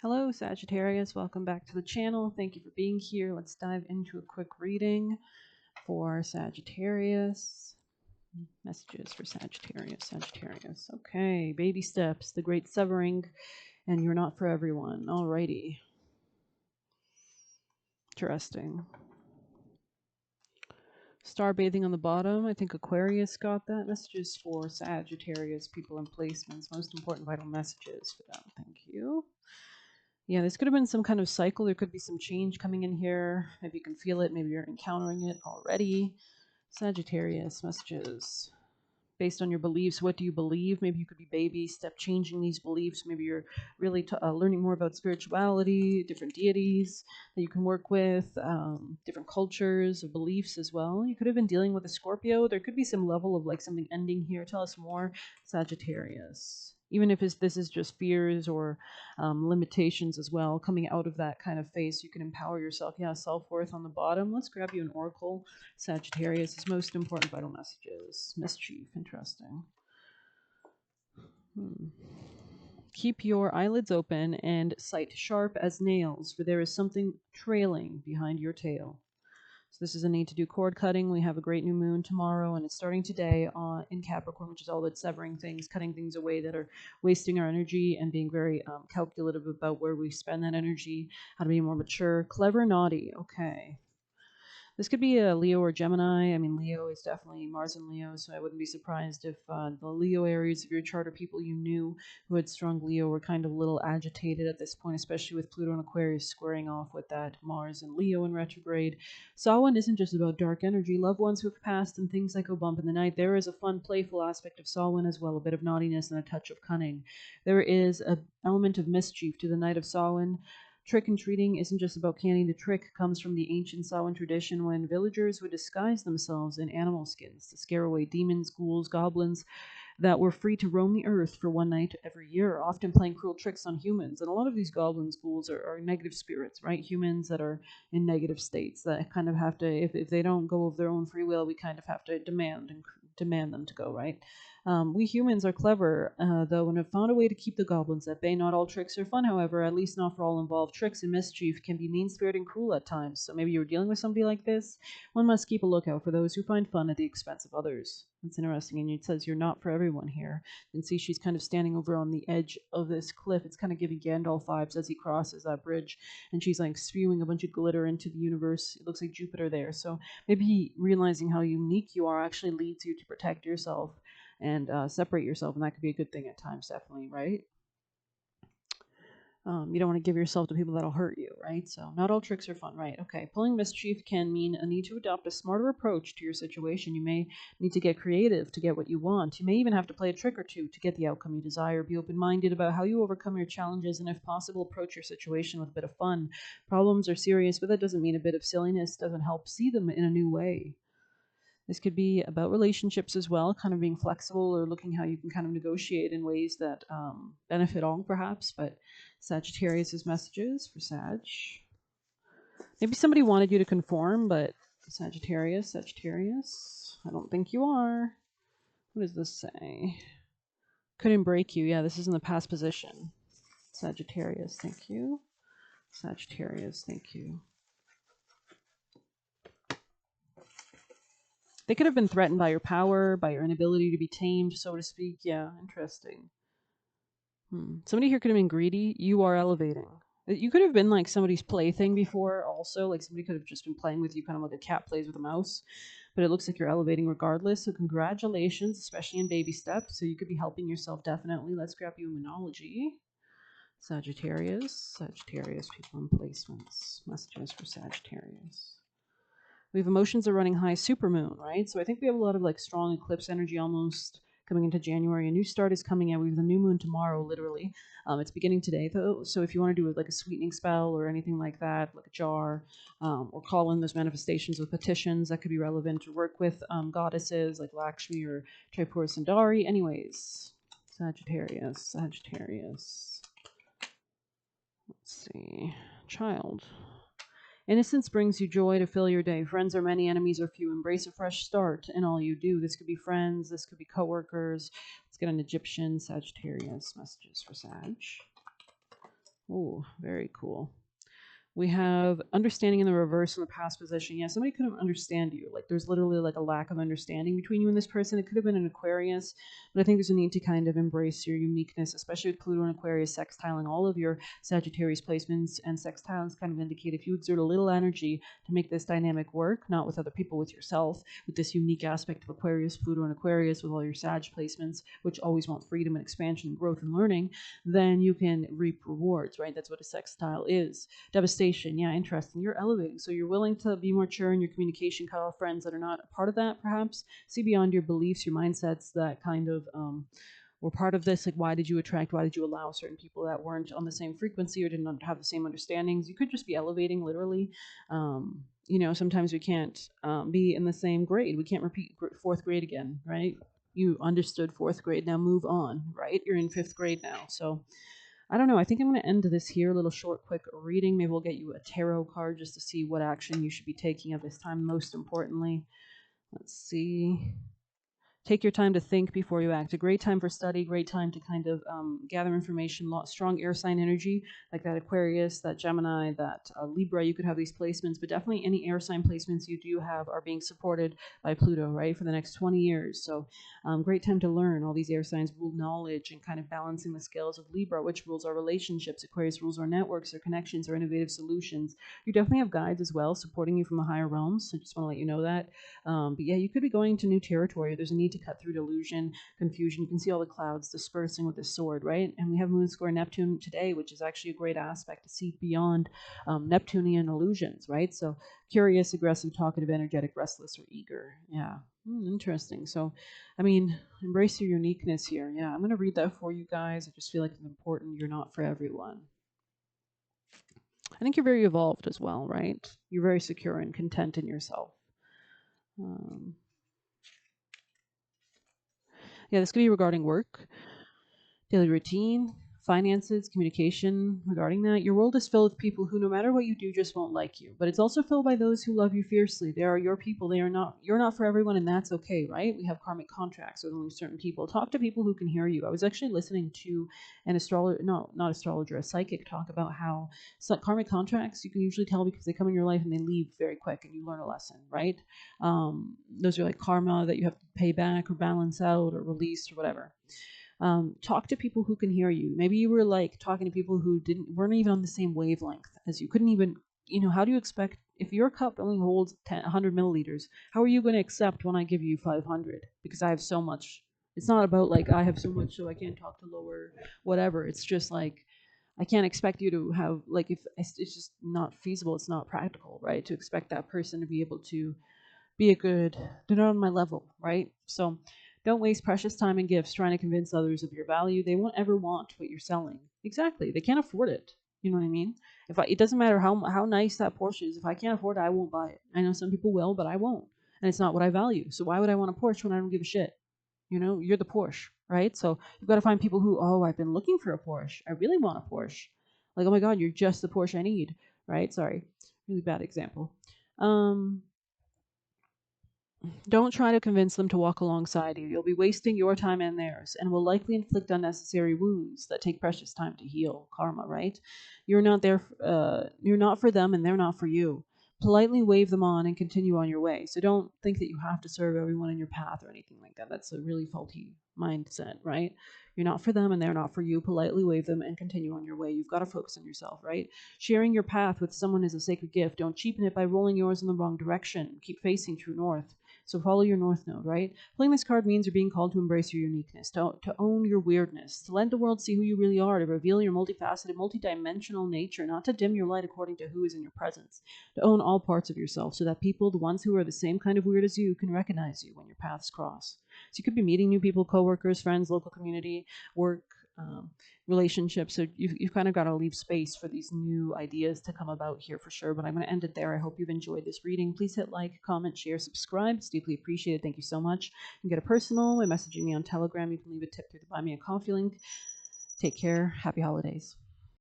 Hello, Sagittarius. Welcome back to the channel. Thank you for being here. Let's dive into a quick reading for Sagittarius. Messages for Sagittarius. Okay, baby steps, the great severing, and you're not for everyone. Alrighty. Interesting. Star bathing on the bottom. I think Aquarius got that. Messages for Sagittarius, people and placements. Most important vital messages for them. Thank you. Yeah, this could have been some kind of cycle. There could be some change coming in here. Maybe you can feel it. Maybe you're encountering it already. Sagittarius messages based on your beliefs. What do you believe? Maybe you could be baby step changing these beliefs. Maybe you're really learning more about spirituality, different deities that you can work with, different cultures of beliefs as well. You could have been dealing with a Scorpio. There could be some level of like something ending here. Tell us more, Sagittarius. Even if this is just fears or limitations as well, coming out of that kind of phase, you can empower yourself. Yeah, self-worth on the bottom. Let's grab you an oracle. Sagittarius is most important vital messages. Mischief, interesting. Keep your eyelids open and sight sharp as nails, for there is something trailing behind your tail. So this is a need to do cord cutting. We have a great new moon tomorrow, and it's starting today in Capricorn, which is all about severing things, cutting things away that are wasting our energy, and being very calculative about where we spend that energy, how to be more mature, clever, naughty. Okay. This could be a Leo or Gemini. I mean, Leo is definitely Mars and Leo, so I wouldn't be surprised if the Leo areas of your chart or people you knew who had strong Leo were kind of a little agitated at this point, especially with Pluto and Aquarius squaring off with that Mars and Leo in retrograde. Samhain isn't just about dark energy. Loved ones who have passed and things that go bump in the night. There is a fun, playful aspect of Samhain as well, a bit of naughtiness and a touch of cunning. There is an element of mischief to the night of Samhain. Trick and treating isn't just about candy. The trick comes from the ancient Samhain tradition when villagers would disguise themselves in animal skins to scare away demons, ghouls, goblins that were free to roam the earth for one night every year, often playing cruel tricks on humans. And a lot of these goblins, ghouls are negative spirits, right? Humans that are in negative states that kind of have to, if they don't go of their own free will, we kind of have to demand them to go, right? We humans are clever, though, and have found a way to keep the goblins at bay. Not all tricks are fun, however, at least not for all involved. Tricks and mischief can be mean-spirited and cruel at times, so maybe you're dealing with somebody like this. One must keep a lookout for those who find fun at the expense of others. That's interesting, and it says you're not for everyone here. You can see she's kind of standing over on the edge of this cliff. It's kind of giving Gandalf vibes as he crosses that bridge, and she's like spewing a bunch of glitter into the universe. It looks like Jupiter there, so maybe realizing how unique you are actually leads you to protect yourself and separate yourself, and that could be a good thing at times, definitely, right? You don't want to give yourself to people that'll hurt you, right? So not all tricks are fun, right? Okay, pulling mischief can mean a need to adopt a smarter approach to your situation. You may need to get creative to get what you want. You may even have to play a trick or two to get the outcome you desire. Be open-minded about how you overcome your challenges, and if possible, approach your situation with a bit of fun. Problems are serious, but that doesn't mean a bit of silliness doesn't help see them in a new way. This could be about relationships as well, kind of being flexible or looking how you can kind of negotiate in ways that benefit all, perhaps. But Sagittarius's messages for Sag. Maybe somebody wanted you to conform, but Sagittarius, I don't think you are. What does this say? Couldn't break you. Yeah, this is in the past position. Sagittarius, thank you. Sagittarius, thank you. They could have been threatened by your power, by your inability to be tamed, so to speak. Yeah, interesting. Somebody here could have been greedy. You are elevating. You could have been like somebody's plaything before, also. Like somebody could have just been playing with you, kind of like a cat plays with a mouse. But it looks like you're elevating regardless. So, congratulations, especially in baby steps. So, you could be helping yourself definitely. Let's grab you Monology. Sagittarius, people and placements. Messages for Sagittarius. We have emotions are running high, supermoon, right? So I think we have a lot of like strong eclipse energy almost coming into January. A new start is coming out. We have the new moon tomorrow, literally. It's beginning today, though. So if you want to do like a sweetening spell or anything like that, like a jar, or call in those manifestations with petitions, that could be relevant to work with goddesses like Lakshmi or Tripura Sundari. Anyways, Sagittarius. Let's see. Child. Innocence brings you joy to fill your day. Friends are many, enemies are few. Embrace a fresh start in all you do. This could be friends, this could be coworkers. Let's get an Egyptian Sagittarius messages for Sag. Oh, very cool. We have understanding in the reverse in the past position. Yeah, somebody couldn't understand you. Like there's literally like a lack of understanding between you and this person. It could have been an Aquarius, but I think there's a need to kind of embrace your uniqueness, especially with Pluto and Aquarius sextiling all of your Sagittarius placements. And sextiles kind of indicate if you exert a little energy to make this dynamic work, not with other people, with yourself, with this unique aspect of Aquarius, Pluto and Aquarius, with all your Sag placements, which always want freedom and expansion, growth and learning, then you can reap rewards, right? That's what a sextile is. Devastation, yeah, interesting. You're elevating, so you're willing to be more mature in your communication, cut off friends that are not a part of that, perhaps. See beyond your beliefs, your mindsets that kind of were part of this. Like, why did you attract, why did you allow certain people that weren't on the same frequency or didn't have the same understandings? You could just be elevating, literally. Sometimes we can't be in the same grade. We can't repeat fourth grade again, right? You understood fourth grade, now move on, right? You're in fifth grade now, so I don't know. I think I'm going to end this here. A little short, quick reading. Maybe we'll get you a tarot card just to see what action you should be taking at this time, most importantly. Let's see. Take your time to think before you act. A great time for study, great time to kind of gather information. Strong air sign energy, like that Aquarius, that Gemini, that Libra. You could have these placements, but definitely any air sign placements you do have are being supported by Pluto, right, for the next 20 years. So great time to learn. All these air signs rule knowledge and kind of balancing the scales of Libra, which rules our relationships. Aquarius rules our networks, our connections, our innovative solutions. You definitely have guides as well supporting you from the higher realms. So just want to let you know that. But yeah, you could be going into new territory. There's a need to cut through delusion, confusion. You can see all the clouds dispersing with the sword, right? And we have Moon square Neptune today, which is actually a great aspect to see beyond Neptunian illusions, right? So curious, aggressive, talkative, energetic, restless, or eager. Yeah. Interesting. So, I mean, embrace your uniqueness here. Yeah, I'm going to read that for you guys. I just feel like it's important. You're not for everyone. I think you're very evolved as well, right? You're very secure and content in yourself. Um, Yeah, this could be regarding work, daily routine, finances, communication. Regarding that, your world is filled with people who, no matter what you do, just won't like you. But it's also filled by those who love you fiercely. They are your people. They are not. You're not for everyone, and that's okay, right? We have karmic contracts with only certain people. Talk to people who can hear you. I was actually listening to an astrologer, no, not astrologer, a psychic talk about how karmic contracts you can usually tell because they come in your life and they leave very quick, and you learn a lesson, right? Those are like karma that you have to pay back or balance out or release or whatever. Talk to people who can hear you. Maybe you were like talking to people who weren't even on the same wavelength as you. Couldn't even, how do you expect if your cup only holds 100 milliliters? How are you going to accept when I give you 500? Because I have so much. It's not about like I have so much, so I can't talk to lower whatever. It's just like I can't expect you to have like if it's just not feasible. It's not practical, right? To expect that person to be able to be a good, they're not on my level, right? So don't waste precious time and gifts trying to convince others of your value. They won't ever want what you're selling. Exactly. They can't afford it. You know what I mean? It doesn't matter how nice that Porsche is. If I can't afford it, I won't buy it. I know some people will, but I won't. And it's not what I value. So why would I want a Porsche when I don't give a shit? You're the Porsche, right? So you've got to find people who, oh, I've been looking for a Porsche. I really want a Porsche. Like, oh my God, you're just the Porsche I need, right? Sorry. Really bad example. Don't try to convince them to walk alongside you. You'll be wasting your time and theirs, and will likely inflict unnecessary wounds that take precious time to heal. Karma, right? You're not there. You're not for them, and they're not for you. Politely wave them on and continue on your way. So don't think that you have to serve everyone in your path or anything like that. That's a really faulty mindset, right? You're not for them, and they're not for you. Politely wave them and continue on your way. You've got to focus on yourself, right? Sharing your path with someone is a sacred gift. Don't cheapen it by rolling yours in the wrong direction. Keep facing true north. So follow your north node, right? Playing this card means you're being called to embrace your uniqueness, to own your weirdness, to let the world see who you really are, to reveal your multifaceted, multidimensional nature, not to dim your light according to who is in your presence, to own all parts of yourself so that people, the ones who are the same kind of weird as you, can recognize you when your paths cross. So you could be meeting new people, coworkers, friends, local community, work, relationships. So you've kind of got to leave space for these new ideas to come about here for sure. But I'm going to end it there. I hope you've enjoyed this reading. Please hit like, comment, share, subscribe. It's deeply appreciated. Thank you so much. You can get a personal by messaging me on Telegram. You can leave a tip through the Buy Me a Coffee link. Take care. Happy holidays.